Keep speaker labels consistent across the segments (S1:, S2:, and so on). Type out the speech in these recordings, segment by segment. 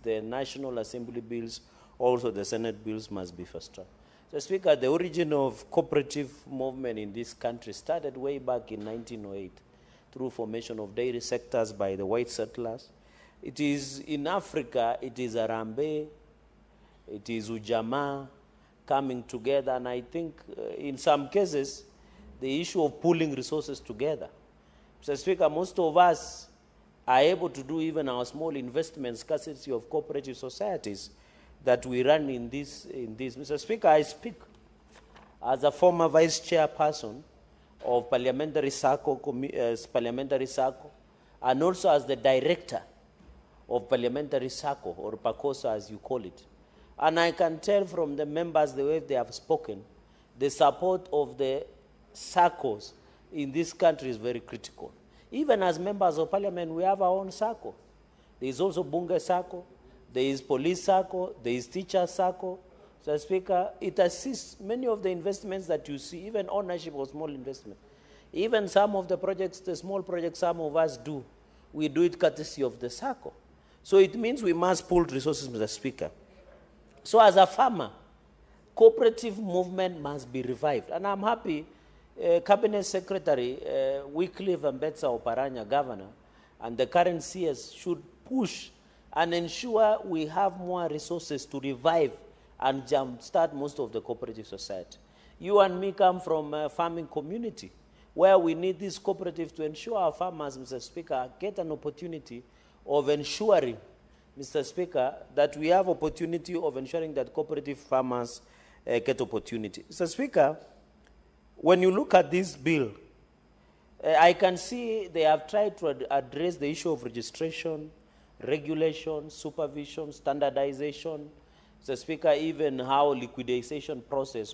S1: the National Assembly bills, also the Senate bills must be fast-tracked. So, Speaker, the origin of cooperative movement in this country started way back in 1908 through formation of dairy sectors by the white settlers. It is in Africa, it is Arambe, it is Ujamaa coming together, and I think in some cases, the issue of pooling resources together. Mr. Speaker, most of us are able to do even our small investments, scarcity of cooperative societies that we run in this. Mr. Speaker, I speak as a former vice chairperson of Parliamentary Circle, and also as the director of Parliamentary Circle, or PACOSA as you call it. And I can tell from the members the way they have spoken, the support of the circles in this country is very critical. Even as members of parliament, we have our own circle. There is also Bunge Circle, there is Police Circle, there is Teacher Circle. So, Speaker, it assists many of the investments that you see, even ownership of small investment. Even some of the projects, the small projects some of us do, we do it courtesy of the circle. So it means we must pool resources, Mr. Speaker. So as a farmer, cooperative movement must be revived. And I'm happy Cabinet Secretary Wycliffe Ambetsa Oparanya, Governor, and the current CS should push and ensure we have more resources to revive and jumpstart most of the cooperative society. You and me come from a farming community where we need this cooperative to ensure our farmers, Mr. Speaker, get an opportunity of ensuring, Mr. Speaker, that we have opportunity of ensuring that cooperative farmers get opportunity. Mr. Speaker, when you look at this bill, I can see they have tried to address the issue of registration, regulation, supervision, standardization. Mr. Speaker, even how liquidation process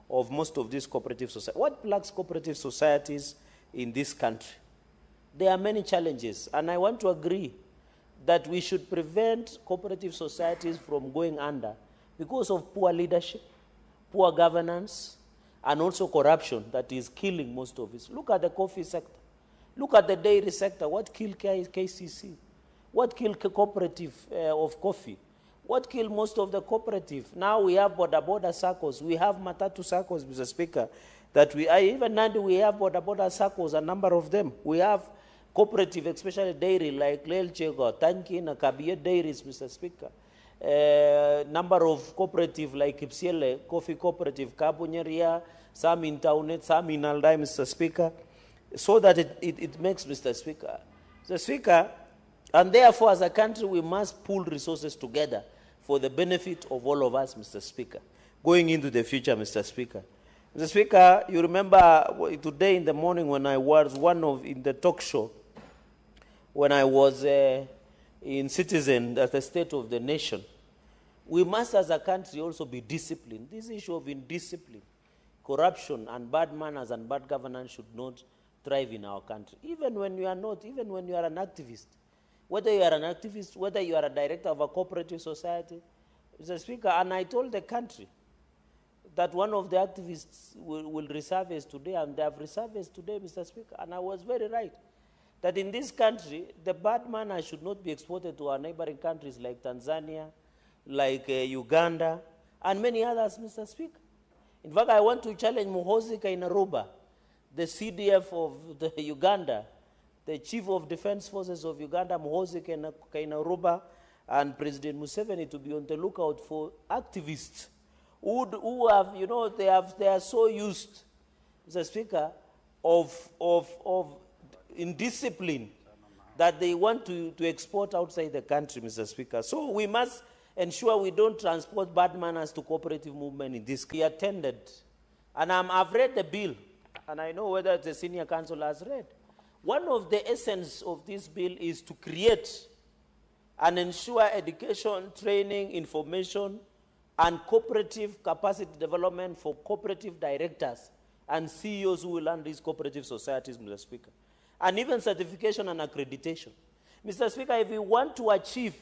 S1: of most of these cooperative societies. What lacks cooperative societies in this country? There are many challenges, and I want to agree that we should prevent cooperative societies from going under because of poor leadership, poor governance, and also corruption that is killing most of it. Look at the coffee sector. Look at the dairy sector. What killed KCC? What killed cooperative of coffee? What killed most of the cooperative? Now we have border circles. We have matatu circles, Mr. Speaker, that even now we have border circles, a number of them. We have cooperative, especially dairy, like Lelchego, Tanki, and Kabie dairies, Mr. Speaker. Number of cooperative like Ipsiele, Coffee Cooperative, Kabunyeria, some in Townet, some in Aldai, Mr. Speaker, so that it makes, Mr. Speaker. Mr. Speaker, and therefore as a country we must pool resources together for the benefit of all of us, Mr. Speaker, going into the future, Mr. Speaker. Mr. Speaker, you remember today in the morning when I was in the talk show, when I was in Citizen at the State of the Nation, we must as a country also be disciplined. This issue of indiscipline, corruption, and bad manners and bad governance should not thrive in our country. Even when you are not, even when you are an activist, whether you are an activist, whether you are a director of a cooperative society, Mr. Speaker, and I told the country that one of the activists will resurface today, and they have resurfaced today, Mr. Speaker, and I was very right, that in this country, the bad manners should not be exported to our neighboring countries like Tanzania, like Uganda, and many others, Mr. Speaker. In fact, I want to challenge Muhoozi Kainerugaba, the CDF of the Uganda, the Chief of Defense Forces of Uganda, Muhoozi Kainerugaba, and President Museveni to be on the lookout for activists who have, you know, they are so used, Mr. Speaker, of indiscipline that they want to export outside the country, Mr. Speaker. So we must ensure we don't transport bad manners to cooperative movement in this. He attended, and I've read the bill, and I know whether the senior counsel has read. One of the essence of this bill is to create and ensure education, training, information, and cooperative capacity development for cooperative directors and CEOs who will run these cooperative societies, Mr. Speaker, and even certification and accreditation. Mr. Speaker, if we want to achieve,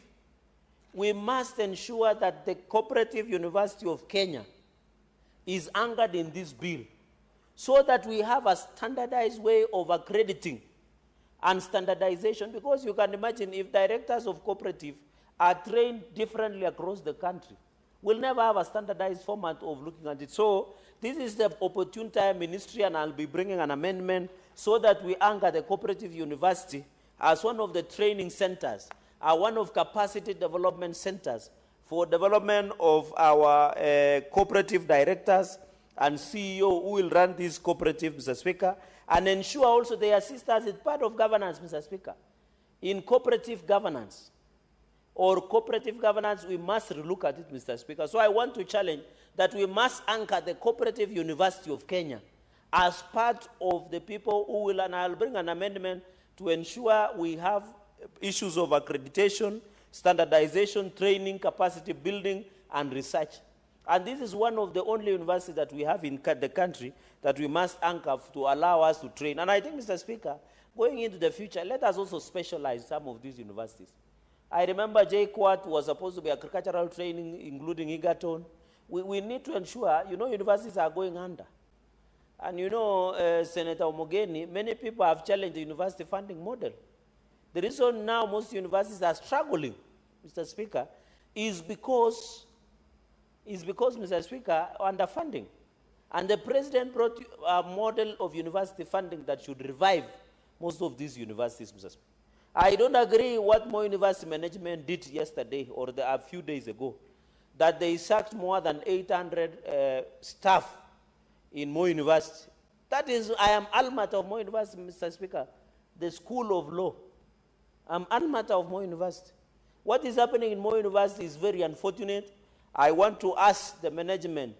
S1: we must ensure that the Cooperative University of Kenya is anchored in this bill so that we have a standardized way of accrediting and standardization, because you can imagine if directors of cooperative are trained differently across the country, we'll never have a standardized format of looking at it. So this is the opportune time, Ministry, and I'll be bringing an amendment so that we anchor the cooperative university as one of the training centers, one of capacity development centers for development of our cooperative directors and CEO who will run this cooperative, Mr. Speaker, and ensure also they assist us as part of governance, Mr. Speaker. In cooperative governance, we must relook at it, Mr. Speaker. So I want to challenge that we must anchor the Cooperative University of Kenya as part of the people who will, and I'll bring an amendment to ensure we have issues of accreditation, standardization, training, capacity building, and research. And this is one of the only universities that we have in the country that we must anchor to allow us to train. And I think, Mr. Speaker, going into the future, let us also specialize some of these universities. I remember JKUAT was supposed to be agricultural training, including Egerton. We need to ensure, universities are going under. And Senator Omogeni, many people have challenged the university funding model. The reason now most universities are struggling, Mr. Speaker, is because, Mr. Speaker, underfunding. And the president brought a model of university funding that should revive most of these universities, Mr. Speaker. I don't agree what Moi University management did yesterday or a few days ago, that they sacked more than 800 staff in Moi University. That is, I am alma of Moi University, Mr. Speaker, the School of Law. I'm alma of Moi University. What is happening in Moi University is very unfortunate. I want to ask the management,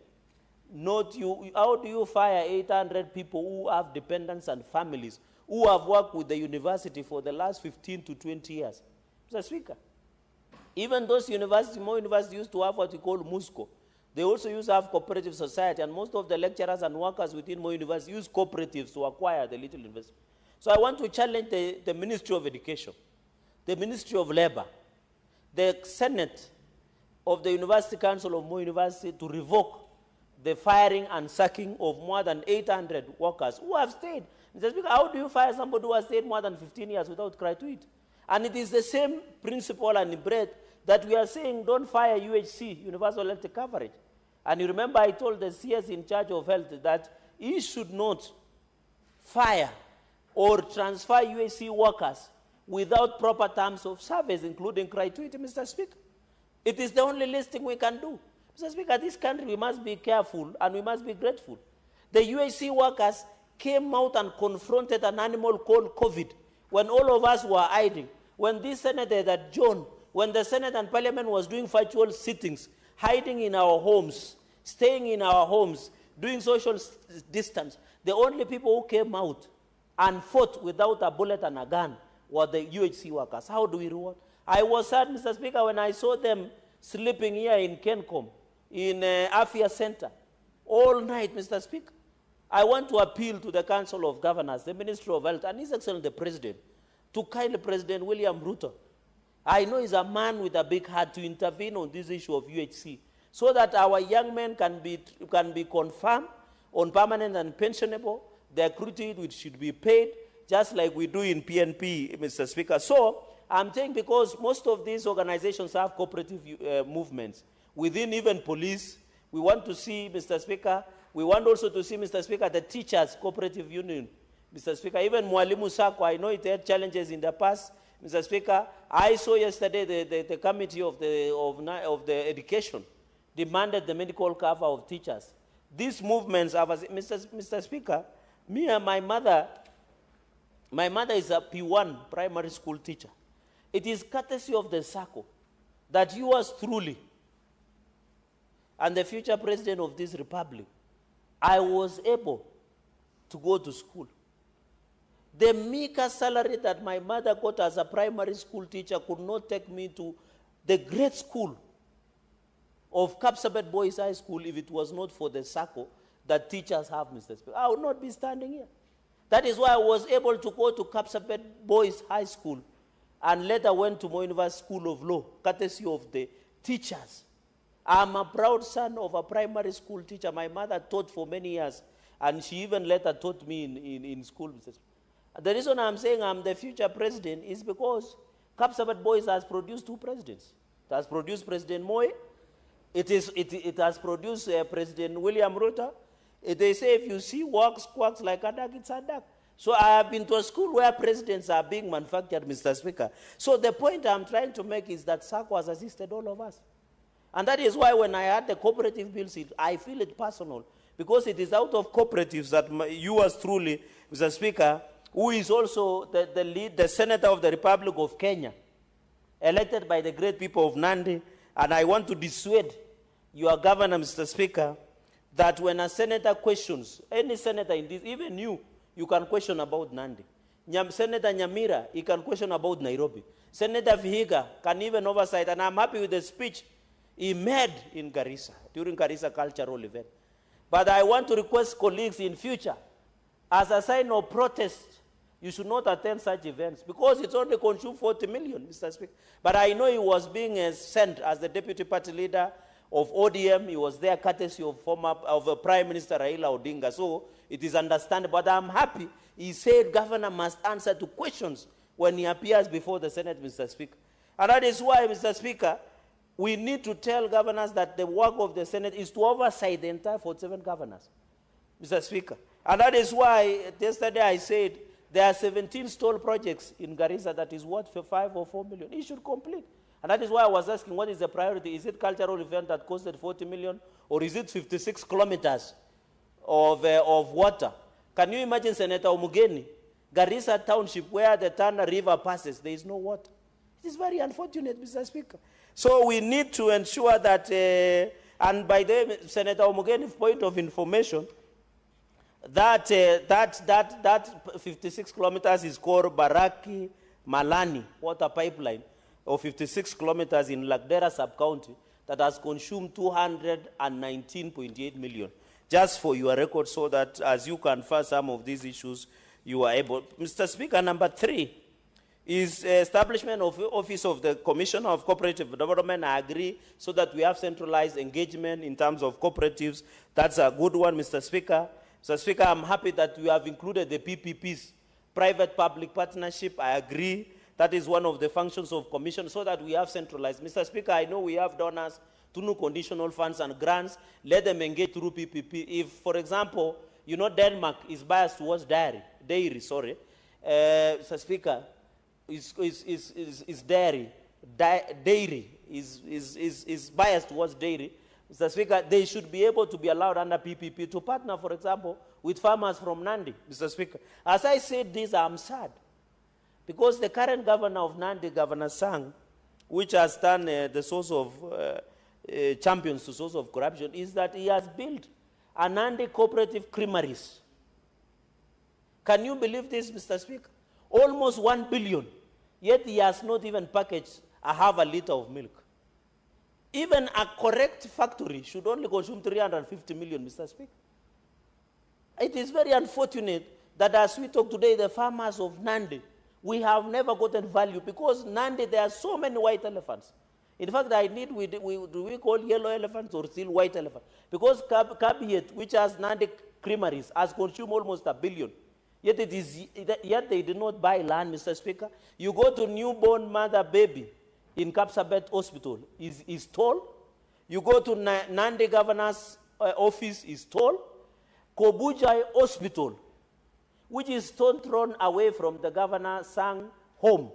S1: not you, how do you fire 800 people who have dependents and families who have worked with the university for the last 15 to 20 years? Mr. Speaker, even those universities, Moi University used to have what we call MUSCO. They also used to have cooperative society, and most of the lecturers and workers within Moi University use cooperatives to acquire the little investment. So I want to challenge the Ministry of Education, the Ministry of Labor, the Senate of the University Council of Moi University to revoke the firing and sacking of more than 800 workers who have stayed. Mr. Speaker, how do you fire somebody who has stayed more than 15 years without gratuity? And it is the same principle and breadth that we are saying don't fire UHC, Universal Health Coverage. And you remember I told the CS in charge of health that he should not fire or transfer UHC workers without proper terms of service, including gratuity, Mr. Speaker. It is the only listing we can do. Mr. Speaker, this country, we must be careful and we must be grateful. The UHC workers came out and confronted an animal called COVID when all of us were hiding. When this senator, that John, when the Senate and Parliament was doing virtual sittings, hiding in our homes, staying in our homes, doing social distance, the only people who came out and fought without a bullet and a gun were the UHC workers. How do we reward? I was sad, Mr. Speaker, when I saw them sleeping here in Kencom, in Afia Center, all night, Mr. Speaker. I want to appeal to the Council of Governors, the Ministry of Health, and His Excellency the President, to kindly President William Ruto. I know he's a man with a big heart to intervene on this issue of UHC so that our young men can be confirmed on permanent and pensionable, their gratuity which should be paid, just like we do in PNP, Mr. Speaker. So I'm saying because most of these organizations have cooperative movements, within even police, we want to see, Mr. Speaker, we want also to see, Mr. Speaker, the teachers' cooperative union, Mr. Speaker. Even Mwalimu Sacco, I know it had challenges in the past, Mr. Speaker. I saw yesterday the committee of the education demanded the medical cover of teachers. These movements are, Mr. Speaker, me and my mother is a P1 primary school teacher. It is courtesy of the Sacco that yours truly and the future president of this republic, I was able to go to school. The meager salary that my mother got as a primary school teacher could not take me to the great school of Kapsabet Boys High School if it was not for the Sacco that teachers have, Mr. Speaker. I would not be standing here. That is why I was able to go to Kapsabet Boys High School and later went to Moi University School of Law, courtesy of the teachers. I'm a proud son of a primary school teacher. My mother taught for many years, and she even later taught me in school, Mr. Speaker. The reason I'm saying I'm the future president is because Kapsabet Boys has produced 2 presidents. It has produced President Moy. It has produced President William Ruto. They say if you see quacks like a duck, it's a duck. So I have been to a school where presidents are being manufactured, Mr. Speaker. So the point I'm trying to make is that SACCO has assisted all of us. And that is why when I had the cooperative bills, I feel it personal. Because it is out of cooperatives that you as truly, Mr. Speaker, who is also the Senator of the Republic of Kenya, elected by the great people of Nandi, and I want to dissuade your governor, Mr. Speaker, that when a senator questions, any senator in this, even you can question about Nandi. Senator Nyamira, he can question about Nairobi. Senator Vihiga can even oversight, and I'm happy with the speech he made in Garissa, during Garissa cultural event. But I want to request colleagues in future, as a sign of protest, you should not attend such events because it's only consumed 40 million, Mr. Speaker. But I know he was being sent as the deputy party leader of ODM. He was there courtesy of Prime Minister Raila Odinga. So it is understandable. But I'm happy he said governor must answer to questions when he appears before the Senate, Mr. Speaker. And that is why, Mr. Speaker, we need to tell governors that the work of the Senate is to oversight the entire 47 governors, Mr. Speaker. And that is why yesterday I said there are 17 stall projects in Garissa that is worth for 5 or 4 million. It should complete. And that is why I was asking, what is the priority? Is it cultural event that costed 40 million, or is it 56 kilometers of water? Can you imagine, Senator Omugeni, Garissa Township, where the Tana River passes, there is no water? It is very unfortunate, Mr. Speaker. So we need to ensure that, and by the way, Senator Omugeni's point of information, that 56 kilometers is called Baraki Malani water pipeline, or 56 kilometers in Lagdera sub-county, that has consumed 219.8 million. Just for your record, so that as you confer some of these issues, you are able. Mr. Speaker, number 3 is establishment of Office of the Commissioner of Cooperative Development. I agree, so that we have centralized engagement in terms of cooperatives. That's a good one, Mr. Speaker. Mr. Speaker, I'm happy that you have included the PPPs, private-public partnership. I agree. That is one of the functions of commission, so that we have centralized. Mr. Speaker, I know we have donors, through conditional funds and grants. Let them engage through PPP. If, for example, you know Denmark is biased towards dairy. Mr. Speaker, is dairy. Dairy is biased towards dairy. Mr. Speaker, they should be able to be allowed under PPP to partner, for example, with farmers from Nandi, Mr. Speaker. As I said this, I'm sad, because the current governor of Nandi, Governor Sang, which has done the source of champions to source of corruption, is that he has built a Nandi cooperative creameries. Can you believe this, Mr. Speaker? Almost 1 billion, yet he has not even packaged a half a liter of milk. Even a correct factory should only consume 350 million, Mr. Speaker. It is very unfortunate that as we talk today, the farmers of Nandi, we have never gotten value, because Nandi, there are so many white elephants. In fact, do we call yellow elephants or still white elephants? Because Kabiet, which has Nandi creameries, has consumed almost 1 billion. Yet they did not buy land, Mr. Speaker. You go to newborn mother baby in Kapsabet Hospital, is tall. You go to Nandi Governor's office, is tall. Kobujai Hospital, which is stone thrown away from the Governor Sang home.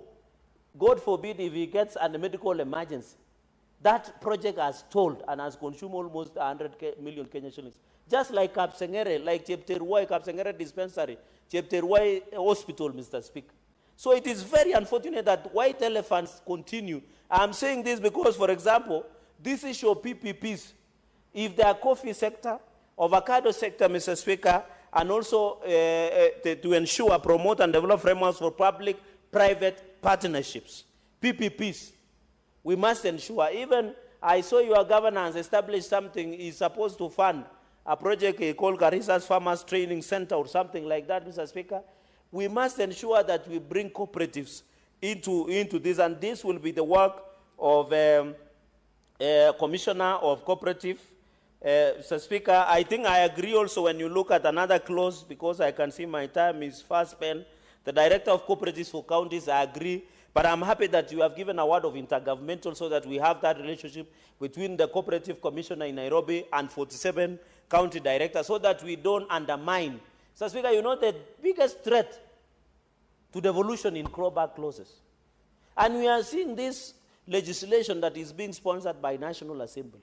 S1: God forbid if he gets a medical emergency. That project has stalled and has consumed almost 100 million Kenyan shillings. Just like Kapsengere, like Chepterwai, Kapsengere Dispensary, Chepterwai Hospital, Mr. Speaker. So it is very unfortunate that white elephants continue. I'm saying this because, for example, this issue of PPPs, if the coffee sector, avocado sector, Mr. Speaker, and also to ensure, promote, and develop frameworks for public-private partnerships, PPPs, we must ensure. Even I saw your governance establish something, is supposed to fund a project called Garissa's Farmers Training Center or something like that, Mr. Speaker. We must ensure that we bring cooperatives into this, and this will be the work of Commissioner of Cooperative. Mr. Speaker, I think I agree also when you look at another clause, because I can see my time is fast spent, The director of cooperatives for counties, I agree. But I'm happy that you have given a word of intergovernmental so that we have that relationship between the cooperative commissioner in Nairobi and 47 county directors so that we don't undermine. So, Speaker, you know the biggest threat to devolution in clawback clauses. And we are seeing this legislation that is being sponsored by National Assembly,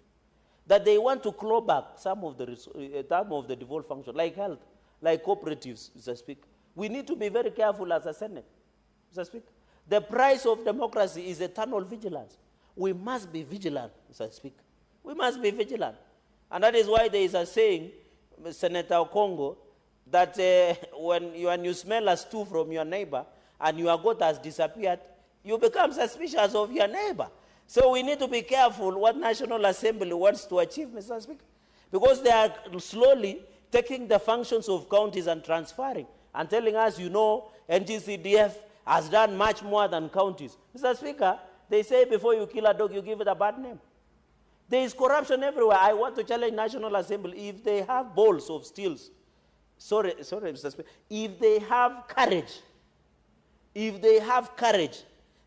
S1: that they want to claw back some of the devolved function, like health, like cooperatives, Mr. Speaker. We need to be very careful as a Senate, Mr. Speaker. The price of democracy is eternal vigilance. We must be vigilant, Mr. Speaker. We must be vigilant. And that is why there is a saying, Senator Okongo, that when you smell a stew from your neighbor and your goat has disappeared, you become suspicious of your neighbor. So we need to be careful what National Assembly wants to achieve, Mr. Speaker, because they are slowly taking the functions of counties and transferring and telling us, you know, NGCDF has done much more than counties. Mr. Speaker, they say before you kill a dog, you give it a bad name. There is corruption everywhere. I want to challenge National Assembly, if they have bowls of steels, sorry, Mr. Speaker, if they have courage,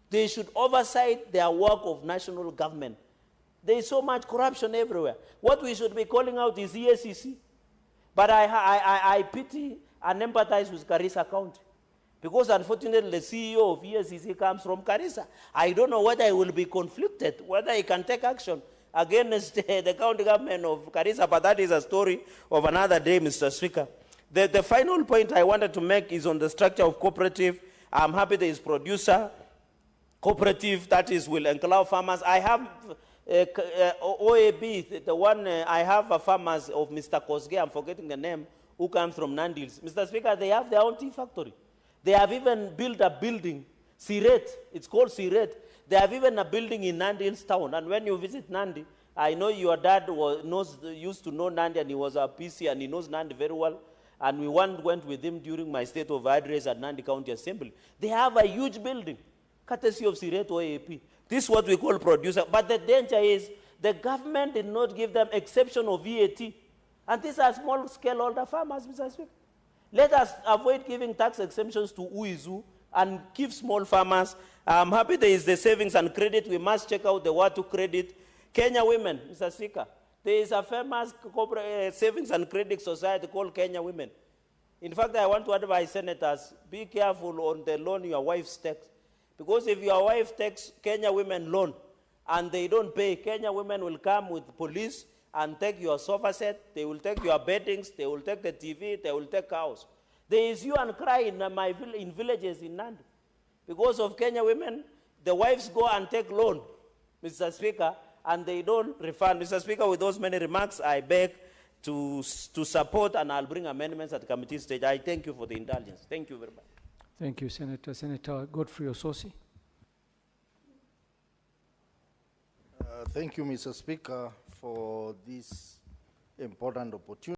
S1: they should oversight their work of national government. There is so much corruption everywhere. What we should be calling out is EACC. But I pity and empathize with Garissa County, because unfortunately the CEO of EACC comes from Garissa. I don't know whether he will be conflicted, whether he can take action against the county government of Garissa, but that is a story of another day, Mr. Speaker. The final point I wanted to make is on the structure of cooperative. I'm happy there is producer cooperative, that is will enclave farmers. I have OAB, the one I have a farmers of Mr. Kosgei, I'm forgetting the name, who comes from Nandils. Mr. Speaker, they have their own tea factory. They have even built a building, Siret, it's called Siret. They have even a building in Nandils town. And when you visit Nandi, I know your dad used to know Nandi, and he was a PC and he knows Nandi very well. And we went with him during my state of address at Nandi County Assembly. They have a huge building, courtesy of Siret OAP. This is what we call producer. But the danger is the government did not give them exception of VAT. And these are small-scale older farmers, Mr. Speaker. Let us avoid giving tax exemptions to Uizu and give small farmers. I'm happy there is the savings and credit. We must check out the Watu credit. Kenya Women, Mr. Speaker. There is a famous savings and credit society called Kenya Women. In fact, I want to advise senators, be careful on the loan your wife takes. Because if your wife takes Kenya Women loan and they don't pay, Kenya Women will come with police and take your sofa set, they will take your beddings, they will take the TV, they will take cows. There is hue and cry in villages in Nandi. Because of Kenya Women, the wives go and take loan, Mr. Speaker, and they don't refund. Mr. Speaker, with those many remarks, I beg to support, and I'll bring amendments at the committee stage. I thank you for the indulgence. Thank you very much.
S2: Thank you, Senator. Senator Godfrey Ososi.
S3: Thank you, Mr. Speaker, for this important opportunity.